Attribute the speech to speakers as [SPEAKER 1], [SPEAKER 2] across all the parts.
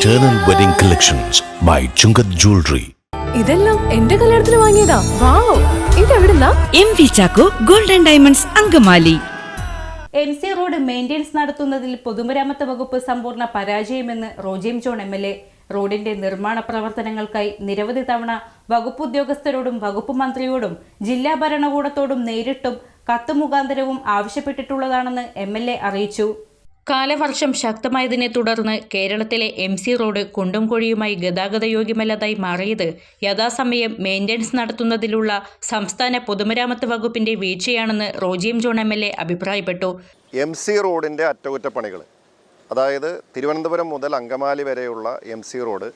[SPEAKER 1] Eternal Wedding Collections by Chungat Jewelry.
[SPEAKER 2] ഇതെല്ലാം എന്റെ കല്യാണത്തിന് വാങ്ങിയതാ. വാവ്, ഇതെവിടുന്നാ?
[SPEAKER 3] MV Chacko Gold and Diamonds Angamaly.
[SPEAKER 4] MC road maintenance നടത്തുന്നതിൽ പൊതുമരാമത്ത് വകുപ്പ് സമ്പൂർണ്ണ പരാജയമെന്ന് റോജി ജോൺ MLA. റോഡിന്റെ നിർമ്മാണ പ്രവർത്തനങ്ങൾക്കായി നിരവധി തവണ വകുപ്പ് ഉദ്യോഗസ്ഥരോടും വകുപ്പ് മന്ത്രിയോടും ജില്ലാ ഭരണകൂടത്തോടും നേരിട്ടും കത്ത് മുഖാന്തരവും ആവശ്യപ്പെട്ടിട്ടുള്ളതാണെന്ന് MLA അറിയിച്ചു. കാലവർഷം ശക്തമായതിനെ തുടർന്ന് കേരളത്തിലെ MC റോഡ് കുണ്ടും കുഴിയുമായി ഗതാഗതയോഗ്യമല്ലാതായി മാറിയത് യഥാസമയം മെയിൻ്റെനൻസ് നടത്തുന്നതിലുള്ള സംസ്ഥാന പൊതുമരാമത്ത് വകുപ്പിന്റെ വീഴ്ചയാണെന്ന് റോജി ജോൺ MLA അഭിപ്രായപ്പെട്ടു.
[SPEAKER 5] MC റോഡിൻ്റെ അറ്റകുറ്റപ്പണികൾ, അതായത് തിരുവനന്തപുരം മുതൽ അങ്കമാലി വരെയുള്ള MC റോഡ്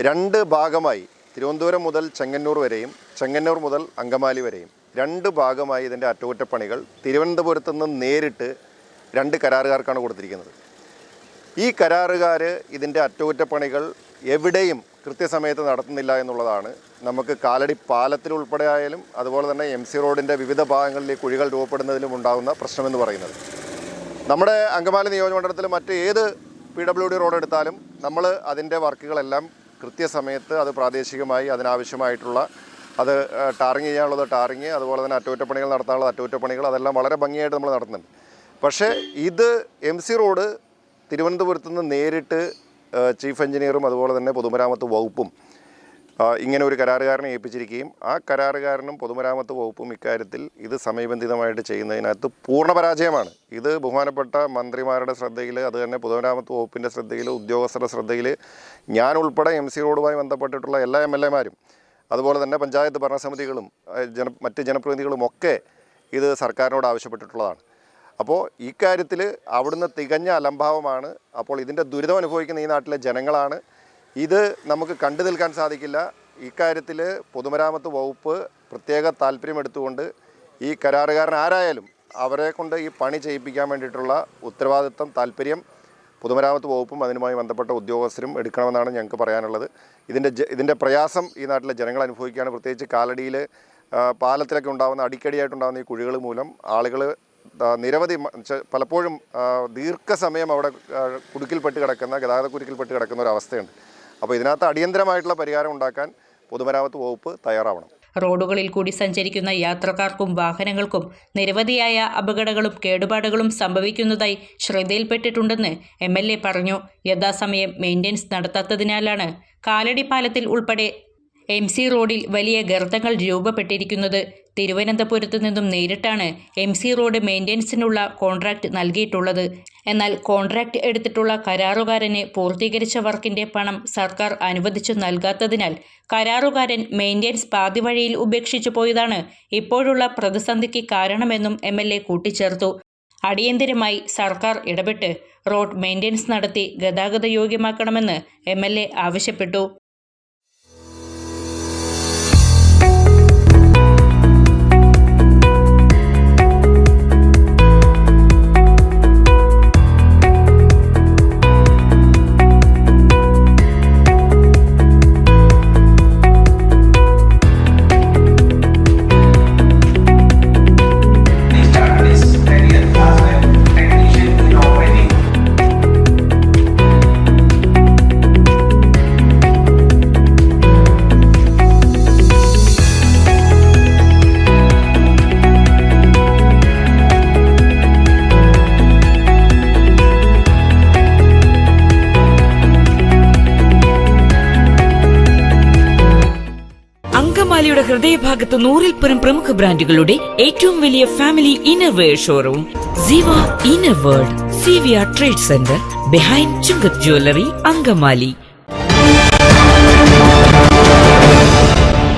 [SPEAKER 5] രണ്ട് ഭാഗമായി, തിരുവനന്തപുരം മുതൽ ചെങ്ങന്നൂർ വരെയും ചെങ്ങന്നൂർ മുതൽ അങ്കമാലി വരെയും രണ്ട് ഭാഗമായി ഇതിൻ്റെ അറ്റകുറ്റപ്പണികൾ തിരുവനന്തപുരത്ത് നിന്ന് നേരിട്ട് രണ്ട് കരാറുകാർക്കാണ് കൊടുത്തിരിക്കുന്നത്. ഈ കരാറുകാർ ഇതിൻ്റെ അറ്റകുറ്റപ്പണികൾ എവിടെയും കൃത്യസമയത്ത് നടത്തുന്നില്ല എന്നുള്ളതാണ് നമുക്ക് കാലടി പാലത്തിലുൾപ്പെടെ ആയാലും അതുപോലെ തന്നെ MC റോഡിൻ്റെ വിവിധ ഭാഗങ്ങളിലെ കുഴികൾ രൂപപ്പെടുന്നതിലും ഉണ്ടാകുന്ന പ്രശ്നമെന്ന് പറയുന്നത്. നമ്മുടെ അങ്കമാലി നിയോജകമണ്ഡലത്തിൽ മറ്റ് ഏത് PWD റോഡ് എടുത്താലും നമ്മൾ അതിൻ്റെ വർക്കുകളെല്ലാം കൃത്യസമയത്ത് അത് പ്രാദേശികമായി അതിനാവശ്യമായിട്ടുള്ള അത് ടാറിങ് ചെയ്യാനുള്ളത് ടാറിങ്, അതുപോലെ തന്നെ അറ്റകുറ്റപ്പണികൾ നടത്താനുള്ള അറ്റകുറ്റപ്പണികൾ, അതെല്ലാം വളരെ ഭംഗിയായിട്ട് നമ്മൾ നടത്തുന്നുണ്ട്. പക്ഷേ ഇത് MC റോഡ് തിരുവനന്തപുരത്ത് നിന്ന് നേരിട്ട് ചീഫ് എഞ്ചിനീയറും അതുപോലെ തന്നെ പൊതുമരാമത്ത് വകുപ്പും ഇങ്ങനെ ഒരു കരാറുകാരനെ ഏൽപ്പിച്ചിരിക്കുകയും ആ കരാറുകാരനും പൊതുമരാമത്ത് വകുപ്പും ഇക്കാര്യത്തിൽ ഇത് സമയബന്ധിതമായിട്ട് ചെയ്യുന്നതിനകത്ത് പൂർണ്ണ പരാജയമാണ്. ഇത് ബഹുമാനപ്പെട്ട മന്ത്രിമാരുടെ ശ്രദ്ധയിൽ, അത് തന്നെ പൊതുമരാമത്ത് വകുപ്പിൻ്റെ ശ്രദ്ധയിൽ, ഉദ്യോഗസ്ഥരുടെ ശ്രദ്ധയിൽ, ഞാൻ ഉൾപ്പെടെ MC റോഡുമായി ബന്ധപ്പെട്ടിട്ടുള്ള എല്ലാ MLA മാരും അതുപോലെ തന്നെ പഞ്ചായത്ത് ഭരണസമിതികളും മറ്റ് ജനപ്രതിനിധികളും ഒക്കെ ഇത് സർക്കാരിനോട് ആവശ്യപ്പെട്ടിട്ടുള്ളതാണ്. അപ്പോൾ ഈ കാര്യത്തിൽ അവിടുന്ന് തികഞ്ഞ അലംഭാവമാണ്. അപ്പോൾ ഇതിൻ്റെ ദുരിതം അനുഭവിക്കുന്ന ഈ നാട്ടിലെ ജനങ്ങളാണ്. ഇത് നമുക്ക് കണ്ടു നിൽക്കാൻ സാധിക്കില്ല. ഇക്കാര്യത്തിൽ പൊതുമരാമത്ത് വകുപ്പ് പ്രത്യേക താല്പര്യമെടുത്തുകൊണ്ട് ഈ കരാറുകാരൻ ആരായാലും അവരെ കൊണ്ട് ഈ പണി ചെയ്യിപ്പിക്കാൻ വേണ്ടിയിട്ടുള്ള ഉത്തരവാദിത്വം, താല്പര്യം പൊതുമരാമത്ത് വകുപ്പും അതിനുമായി ബന്ധപ്പെട്ട ഉദ്യോഗസ്ഥരും എടുക്കണമെന്നാണ് ഞങ്ങൾക്ക് പറയാനുള്ളത്. ഇതിൻ്റെ പ്രയാസം ഈ നാട്ടിലെ ജനങ്ങൾ അനുഭവിക്കുകയാണ്. പ്രത്യേകിച്ച് കാലടിയിൽ പാലത്തിലൊക്കെ ഉണ്ടാകുന്ന അടിക്കടിയായിട്ടുണ്ടാകുന്ന ഈ കുഴികൾ മൂലം ആളുകൾ നിരവധി പലപ്പോഴും ദീർഘസമയം അവിടെ കുടുക്കിൽപ്പെട്ട് കിടക്കുന്ന, ഗതാഗത കുരുക്കിൽപ്പെട്ട് കിടക്കുന്ന ഒരു അവസ്ഥയുണ്ട്. അപ്പോൾ ഇതിനകത്ത് അടിയന്തരമായിട്ടുള്ള പരിഹാരം ഉണ്ടാക്കാൻ പൊതുമരാമത്ത് വകുപ്പ് തയ്യാറാവണം.
[SPEAKER 4] റോഡുകളിൽ കൂടി സഞ്ചരിക്കുന്ന യാത്രക്കാർക്കും വാഹനങ്ങൾക്കും നിരവധിയായ അപകടങ്ങളും കേടുപാടുകളും സംഭവിക്കുന്നതായി ശ്രദ്ധയിൽപ്പെട്ടിട്ടുണ്ടെന്ന് MLA പറഞ്ഞു. യഥാസമയം മെയിൻ്റെനൻസ് നടത്താത്തതിനാലാണ് കാലടി പാലത്തിൽ ഉൾപ്പെടെ MC റോഡിൽ വലിയ ഗർത്തങ്ങൾ രൂപപ്പെട്ടിരിക്കുന്നത്. തിരുവനന്തപുരത്ത് നിന്നും നേരിട്ടാണ് MC റോഡ് മെയിൻ്റെനൻസിനുള്ള കോൺട്രാക്റ്റ് നൽകിയിട്ടുള്ളത്. എന്നാൽ കോൺട്രാക്റ്റ് എടുത്തിട്ടുള്ള കരാറുകാരന് പൂർത്തീകരിച്ച വർക്കിന്റെ പണം സർക്കാർ അനുവദിച്ചു നൽകാത്തതിനാൽ കരാറുകാരൻ മെയിൻ്റെനൻസ് പാതിവഴിയിൽ ഉപേക്ഷിച്ചു പോയതാണ് ഇപ്പോഴുള്ള പ്രതിസന്ധിക്ക് കാരണമെന്നും MLA കൂട്ടിച്ചേർത്തു. അടിയന്തരമായി സർക്കാർ ഇടപെട്ട് റോഡ് മെയിൻ്റെനൻസ് നടത്തി ഗതാഗത യോഗ്യമാക്കണമെന്ന് MLA ആവശ്യപ്പെട്ടു.
[SPEAKER 3] അങ്കമാലിയുടെ ഹൃദയഭാഗത്ത് 100-ൽ പ്രമുഖ ബ്രാൻഡുകളുടെ ഏറ്റവും വലിയ family innerwear showroom Ziva inner world, CVR trade centre, behind Chungath jewellery, Angamaly.